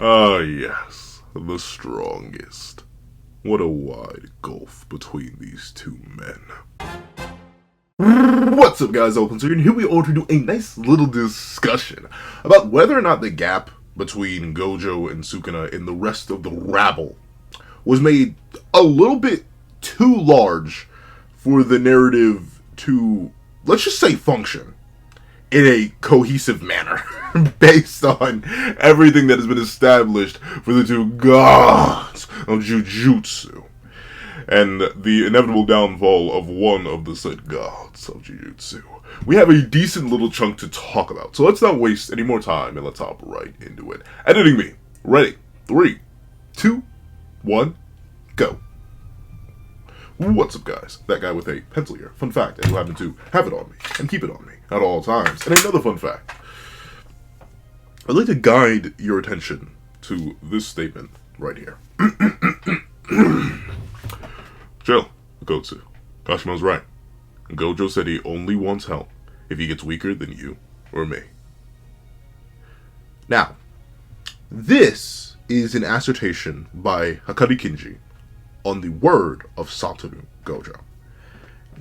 Ah, yes, the strongest. What a wide gulf between these two men. What's up, guys? Open here, and here we are to do a nice little discussion about whether or not the gap between Gojo and Sukuna and the rest of the rabble was made a little bit too large for the narrative to, let's just say, function in a cohesive manner based on everything that has been established for the two gods of Jujutsu and the inevitable downfall of one of the said gods of Jujutsu. We have a decent little chunk to talk about, so let's not waste any more time and let's hop right into it. Editing me. Ready. 3, 2, 1, go. What's up, guys? That guy with a pencil here. Fun fact, I do happen to have it on me and keep it on me at all times. And another fun fact. I'd like to guide your attention to this statement right here. Chill, Gotsu. Kashima's right. Gojo said he only wants help if he gets weaker than you or me. Now, this is an assertion by Hakari Kinji on the word of Satoru Gojo.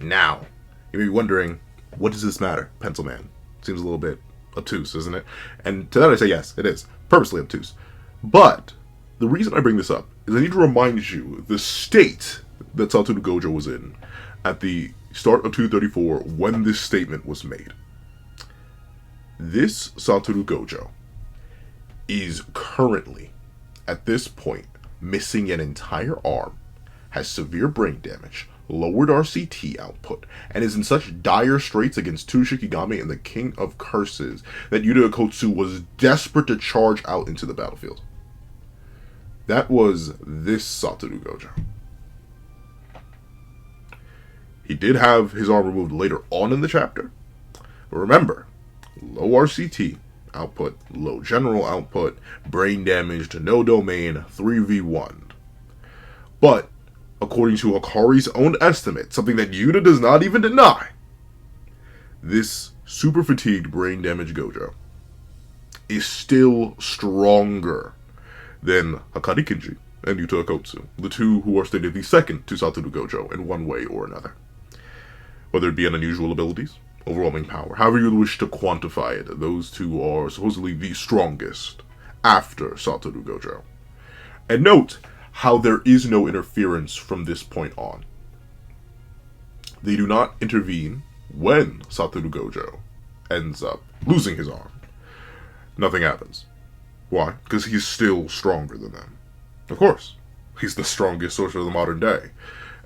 Now, you may be wondering, what does this matter, Pencil Man? Seems a little bit obtuse, isn't it? And to that I say yes, it is. Purposely obtuse. But the reason I bring this up is I need to remind you the state that Satoru Gojo was in at the start of 234 when this statement was made. This Satoru Gojo is currently, at this point, missing an entire arm, has severe brain damage, lowered RCT output, and is in such dire straits against two Shikigami and the King of Curses that Yuta Okkotsu was desperate to charge out into the battlefield. That was this Satoru Gojo. He did have his arm removed later on in the chapter, but remember, low RCT output, low general output, brain damaged, no domain, 3v1. But according to Akari's own estimate, something that Yuta does not even deny, this super fatigued brain damaged Gojo is still stronger than Hakari Kinji and Yuta Okkotsu, the two who are stated the second to Satoru Gojo in one way or another. Whether it be an unusual abilities, overwhelming power, however you wish to quantify it, those two are supposedly the strongest after Satoru Gojo. And note how there is no interference from this point on. They do not intervene when Satoru Gojo ends up losing his arm. Nothing happens. Why? Because he's still stronger than them. Of course. He's the strongest sorcerer of the modern day.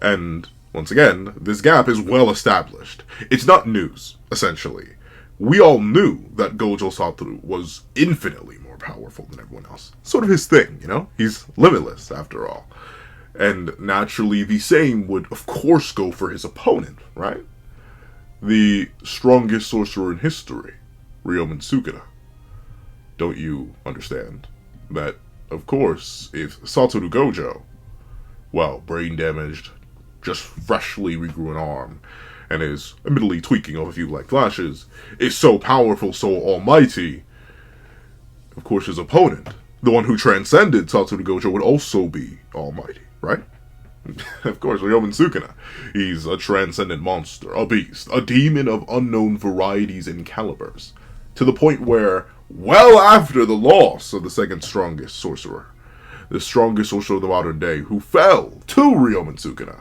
And once again, this gap is well established. It's not news, essentially. We all knew that Gojo Satoru was infinitely more powerful than everyone else. Sort of his thing, you know? He's limitless, after all. And naturally, the same would, of course, go for his opponent, right? The strongest sorcerer in history, Ryomen Sukuna. Don't you understand that, of course, if Satoru Gojo, well, brain damaged, just freshly regrew an arm, and is admittedly tweaking off a few light flashes, is so powerful, so almighty, of course his opponent, the one who transcended Satoru Gojo, would also be almighty, right? Of course, Ryomen Sukuna. He's a transcendent monster, a beast, a demon of unknown varieties and calibers, to the point where, well after the loss of the second strongest sorcerer, the strongest sorcerer of the modern day, who fell to Ryomen Sukuna,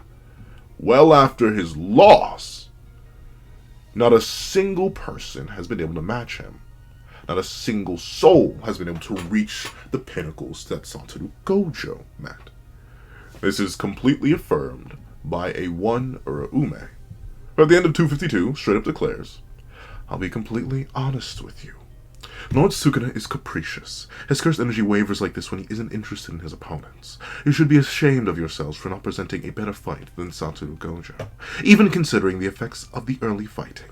well after his loss, not a single person has been able to match him. Not a single soul has been able to reach the pinnacles that Satoru Gojo met. This is completely affirmed by a one or a ume, who at the end of 252 straight up declares, "I'll be completely honest with you. Lord Sukuna is capricious. His cursed energy wavers like this when he isn't interested in his opponents. You should be ashamed of yourselves for not presenting a better fight than Satoru Gojo. Even considering the effects of the early fighting,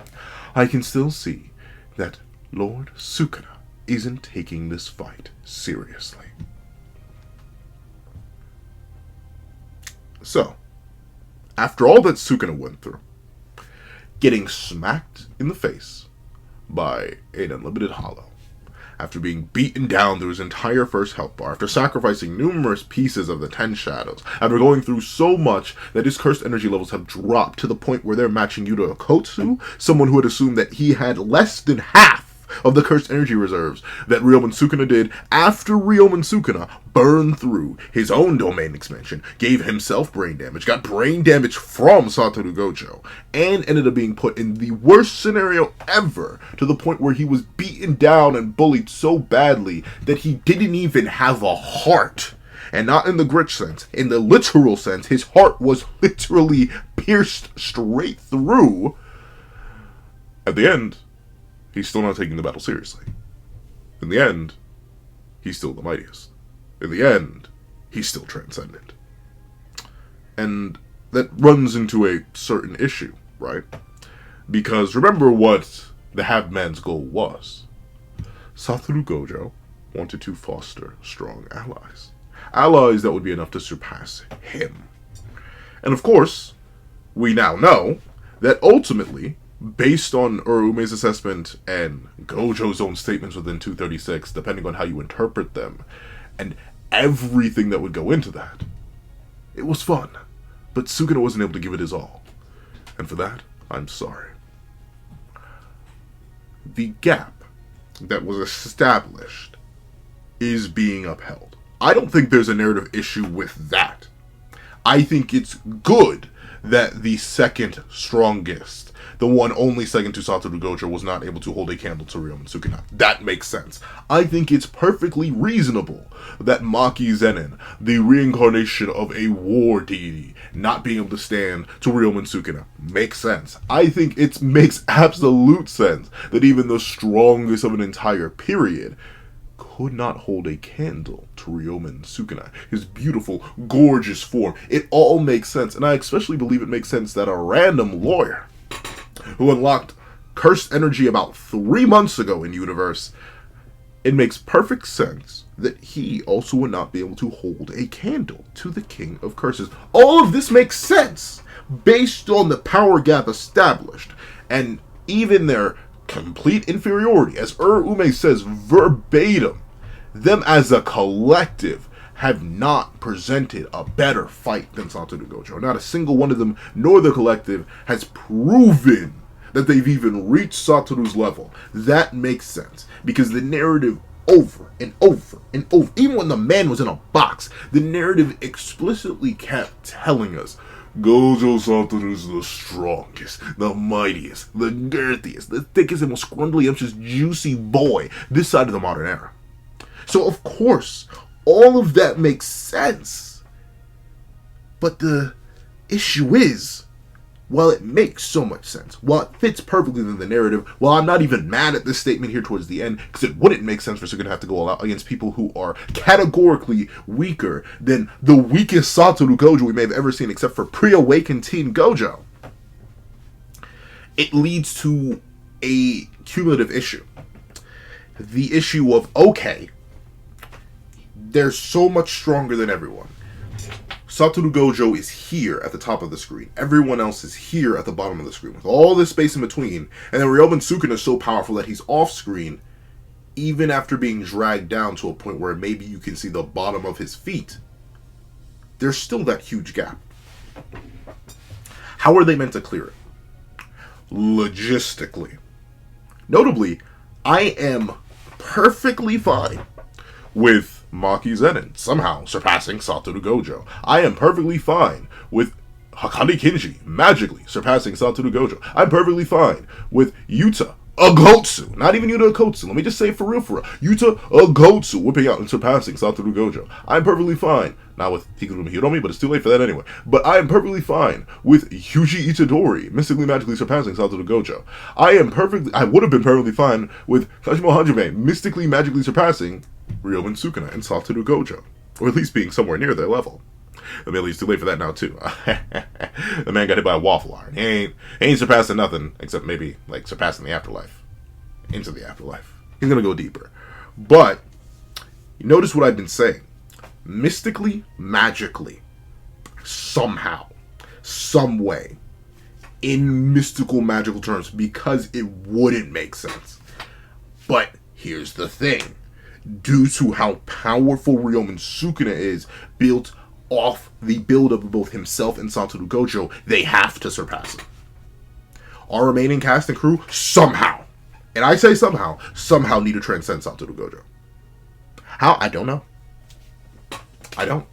I can still see that Lord Sukuna isn't taking this fight seriously." So, after all that Sukuna went through, getting smacked in the face by an unlimited hollow, after being beaten down through his entire first health bar, after sacrificing numerous pieces of the 10 shadows, after going through so much that his cursed energy levels have dropped to the point where they're matching Yuta Okotsu, someone who had assumed that he had less than half of the cursed energy reserves that Ryomen Sukuna did after Ryomen Sukuna burned through his own domain expansion, gave himself brain damage, got brain damage from Satoru Gojo, and ended up being put in the worst scenario ever, to the point where he was beaten down and bullied so badly that he didn't even have a heart. And not in the Grinch sense, in the literal sense, his heart was literally pierced straight through. At the end, he's still not taking the battle seriously. In the end, he's still the mightiest. In the end, he's still transcendent. And that runs into a certain issue, right? Because remember what the Half-Man's goal was. Satoru Gojo wanted to foster strong allies. Allies that would be enough to surpass him. And of course, we now know that ultimately, based on Urume's assessment and Gojo's own statements within 236, depending on how you interpret them, and everything that would go into that, it was fun. But Sukuna wasn't able to give it his all. And for that, I'm sorry. The gap that was established is being upheld. I don't think there's a narrative issue with that. I think it's good that the second strongest, the one only second to Satoru Gojo, was not able to hold a candle to Ryomen Sukuna. That makes sense. I think it's perfectly reasonable that Maki Zenin, the reincarnation of a war deity, not being able to stand to Ryomen Sukuna, makes sense. I think it makes absolute sense that even the strongest of an entire period could not hold a candle to Ryomen Sukuna. His beautiful, gorgeous form. It all makes sense, and I especially believe it makes sense that a random lawyer who unlocked cursed energy about 3 months ago in universe, it makes perfect sense that he also would not be able to hold a candle to the King of Curses. All of this makes sense based on the power gap established, and even their complete inferiority, as Urume says verbatim. Them as a collective have not presented a better fight than Satoru Gojo. Not a single one of them, nor the collective, has proven that they've even reached Satoru's level. That makes sense, because the narrative over and over and over, even when the man was in a box, the narrative explicitly kept telling us Gojo Satoru's the strongest, the mightiest, the girthiest, the thickest and most scrundly, umptious, juicy boy this side of the modern era. So of course, all of that makes sense. But the issue is, while it makes so much sense, while it fits perfectly in the narrative, while I'm not even mad at this statement here towards the end, because it wouldn't make sense for Sukuna to have to go all out against people who are categorically weaker than the weakest Satoru Gojo we may have ever seen, except for pre-awakened Teen Gojo. It leads to a cumulative issue. The issue of, okay, they're so much stronger than everyone. Satoru Gojo is here at the top of the screen. Everyone else is here at the bottom of the screen, with all this space in between. And then Ryomen Sukuna is so powerful that he's off screen, even after being dragged down to a point where maybe you can see the bottom of his feet. There's still that huge gap. How are they meant to clear it? Logistically. Notably, I am perfectly fine with Maki Zenin somehow surpassing Satoru Gojo. I am perfectly fine with Hakane Kinji magically surpassing Satoru Gojo. I'm perfectly fine with Yuta Okotsu, not even Yuta Okotsu, let me just say it for real. Yuta Okotsu whipping out and surpassing Satoru Gojo. I'm perfectly fine, not with Higurumi Hiromi, but it's too late for that anyway. But I am perfectly fine with Yuji Itadori mystically magically surpassing Satoru Gojo. I would have been perfectly fine with Kashimo Hajime mystically magically surpassing Ryomen Sukuna and Satoru Gojo, or at least being somewhere near their level. I mean, it's too late for that now too. The man got hit by a waffle iron. He ain't surpassing nothing except maybe like surpassing the afterlife, into the afterlife. He's gonna go deeper. But you notice what I've been saying: mystically, magically, somehow, some way, in mystical, magical terms, because it wouldn't make sense. But Here's the thing. Due to how powerful Ryomen Sukuna is, built off the build-up of both himself and Satoru Gojo, they have to surpass him. Our remaining cast and crew, somehow, and I say somehow need to transcend Satoru Gojo. How? I don't know. I don't.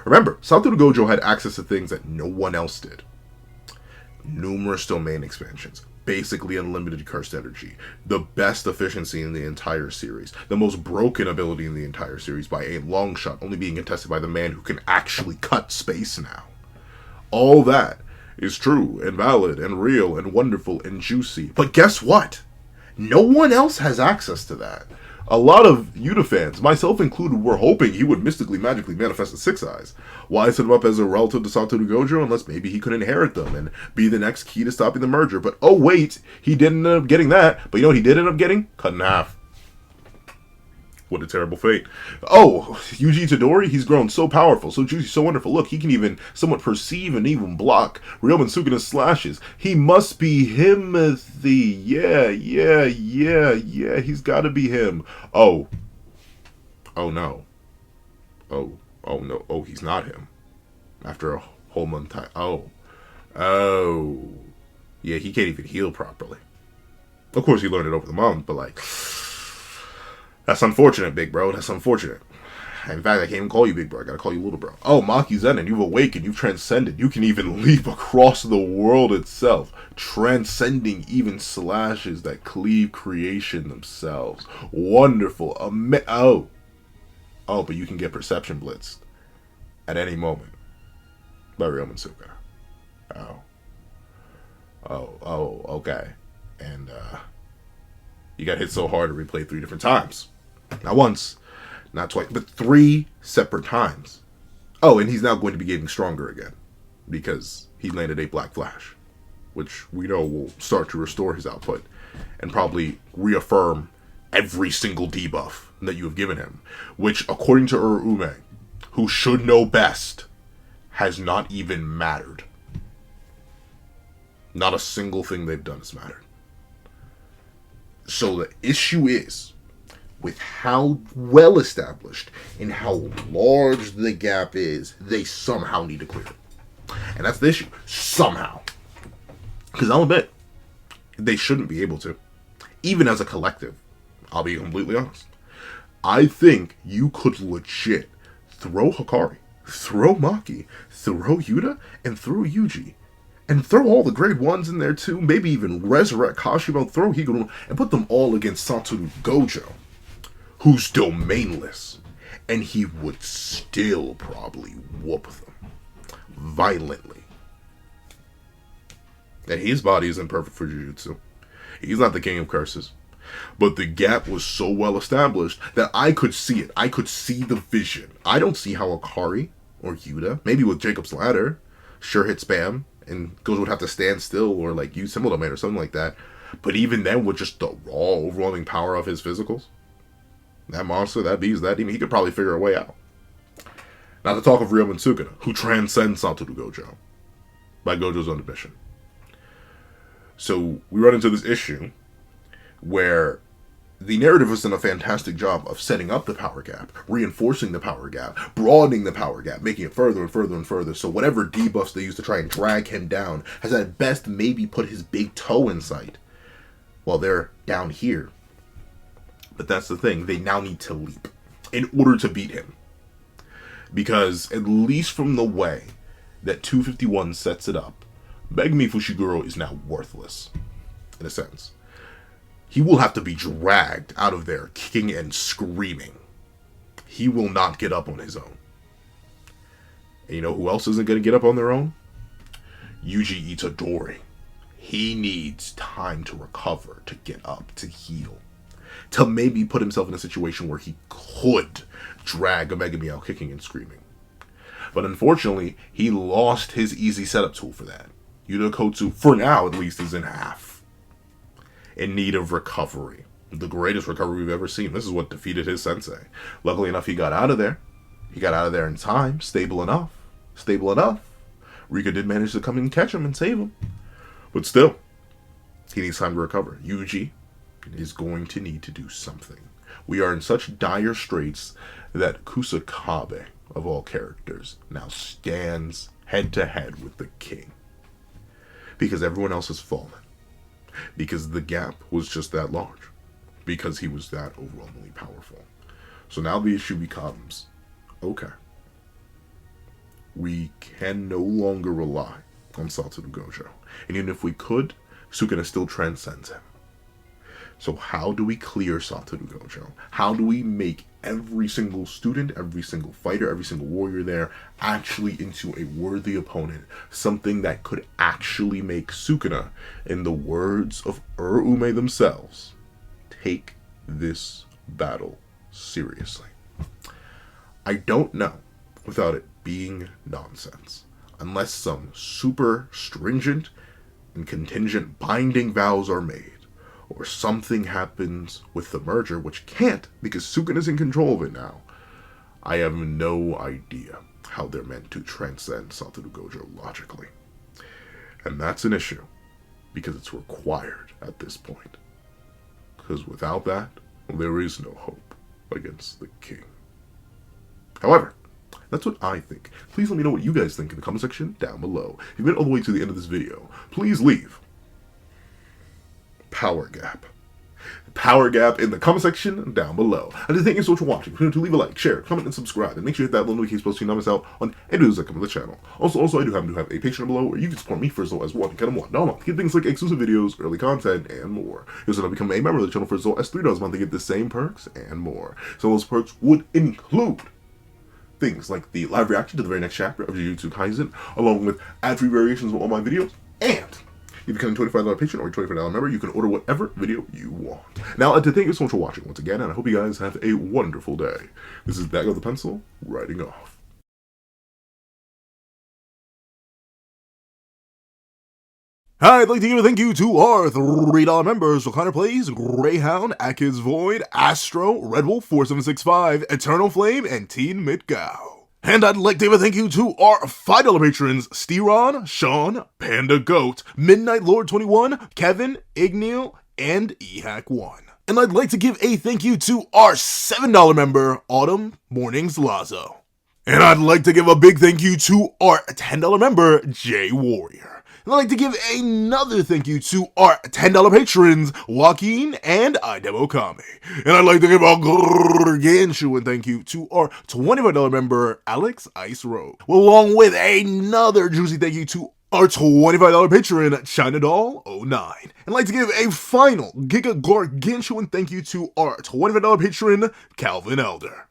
Remember, Satoru Gojo had access to things that no one else did. Numerous domain expansions, basically unlimited cursed energy, the best efficiency in the entire series, the most broken ability in the entire series by a long shot, only being contested by the man who can actually cut space now. All that is true and valid and real and wonderful and juicy. But guess what? No one else has access to that. A lot of Yuta fans, myself included, were hoping he would mystically, magically manifest the Six Eyes. Why set him up as a relative to Satoru Gojo unless maybe he could inherit them and be the next key to stopping the merger? But oh wait, he didn't end up getting that. But you know what he did end up getting? Cut in half. What a terrible fate. Oh, Yuji Itadori, he's grown so powerful, so juicy, so wonderful. Look, he can even somewhat perceive and even block Ryomen Sukuna's slashes. He must be Himothy. Yeah, he's gotta be him. Oh no. Oh no. Oh, he's not him. After a whole month time. Oh. Yeah, he can't even heal properly. Of course, he learned it over the month, but like... That's unfortunate, big bro. That's unfortunate. In fact, I can't even call you big bro. I gotta call you little bro. Oh, Maki Zenin, you've awakened. You've transcended. You can even leap across the world itself, transcending even slashes that cleave creation themselves. Wonderful. Oh, but you can get perception blitzed at any moment by Ryomen Sukuna. Okay. And, you got hit so hard to replay 3 different times. Not once, not twice, but 3 separate times. Oh, and he's now going to be getting stronger again because he landed a Black Flash, which we know will start to restore his output and probably reaffirm every single debuff that you have given him, which, according to Urume, who should know best, has not even mattered. Not a single thing they've done has mattered. So the issue is, with how well established and how large the gap is, they somehow need to clear it. And that's the issue. Somehow. Because I'll admit, they shouldn't be able to. Even as a collective. I'll be completely honest. I think you could legit throw Hikari, throw Maki, throw Yuta, and throw Yuji. And throw all the grade 1s in there too. Maybe even resurrect Kashimo, throw Higuro, and put them all against Satoru Gojo, who's domainless. And he would still probably whoop them. Violently. And his body isn't perfect for Jujutsu. He's not the king of curses. But the gap was so well established that I could see it. I could see the vision. I don't see how Hikari or Yuta, maybe with Jacob's Ladder, sure hit spam, and Gojo would have to stand still or like use Symbol Domain or something like that. But even then, with just the raw, overwhelming power of his physicals, that monster, that beast, that demon, he could probably figure a way out. Not to talk of Ryomen Sukuna, who transcends Satoru Gojo by Gojo's own admission. So we run into this issue where the narrative has done a fantastic job of setting up the power gap, reinforcing the power gap, broadening the power gap, making it further and further and further. So whatever debuffs they use to try and drag him down has at best maybe put his big toe in sight while they're down here. But that's the thing. They now need to leap in order to beat him. Because at least from the way that 251 sets it up, Megumi Fushiguro is now worthless, in a sense. He will have to be dragged out of there kicking and screaming. He will not get up on his own. And you know who else isn't going to get up on their own? Yuji Itadori. He needs time to recover, to get up, to heal. To maybe put himself in a situation where he could drag a Megumi out kicking and screaming. But unfortunately, he lost his easy setup tool for that. Yuta Kotsu, for now at least, is in half. In need of recovery. The greatest recovery we've ever seen. This is what defeated his sensei. Luckily enough, he got out of there. He got out of there in time. Stable enough. Stable enough. Rika did manage to come and catch him and save him. But still, he needs time to recover. Yuji is going to need to do something. We are in such dire straits that Kusakabe, of all characters, now stands head to head with the king. Because everyone else has fallen. Because the gap was just that large. Because he was that overwhelmingly powerful. So now the issue becomes, okay, we can no longer rely on Satoru Gojo. And even if we could, Sukuna still transcends him. So how do we clear Satoru Gojo? How do we make every single student, every single fighter, every single warrior there actually into a worthy opponent? Something that could actually make Sukuna, in the words of Urume themselves, take this battle seriously. I don't know without it being nonsense. Unless some super stringent and contingent binding vows are made, or something happens with the merger, which can't because Sukuna is in control of it now. I have no idea how they're meant to transcend Satoru Gojo logically. And that's an issue, because it's required at this point. Because without that, there is no hope against the king. However, that's what I think. Please let me know what you guys think in the comment section down below. If you've been all the way to the end of this video, please leave power gap. Power gap in the comment section down below. And thank you so much for watching. Remember to leave a like, share, comment, and subscribe. And make sure you hit that little notification bell so you don't miss out on any videos that come to the channel. Also, I do happen to have a Patreon below where you can support me for as low as $1 a month. Get things like exclusive videos, early content, and more. You also become a member of the channel for as low as $3 a month to get the same perks and more. Some of those perks would include things like the live reaction to the very next chapter of Jujutsu Kaisen, along with ad-free variations of all my videos, and if you become a $25 patron or a $25 member, you can order whatever video you want. Now, to thank you so much for watching once again, and I hope you guys have a wonderful day. This is Bag of the Pencil, writing off. I'd like to give a thank you to our $3 members, Sukuna Plays, Greyhound, Akids Void, Astro, Red Wolf 4765, Eternal Flame, and Teen Mitgao. And I'd like to give a thank you to our $5 patrons, Steron, Sean, Panda Goat, Midnight Lord 21, Kevin, Ignil, and EHAC1. And I'd like to give a thank you to our $7 member, Autumn Mornings Lazo. And I'd like to give a big thank you to our $10 member, Jay Warrior. And I'd like to give another thank you to our $10 patrons, Joaquin and Idemokami. And I'd like to give a gargantuan thank you to our $25 member, Alex Ice Road. Along with another juicy thank you to our $25 patron, China Doll 09. And I'd like to give a final giga gargantuan thank you to our $25 patron, Calvin Elder.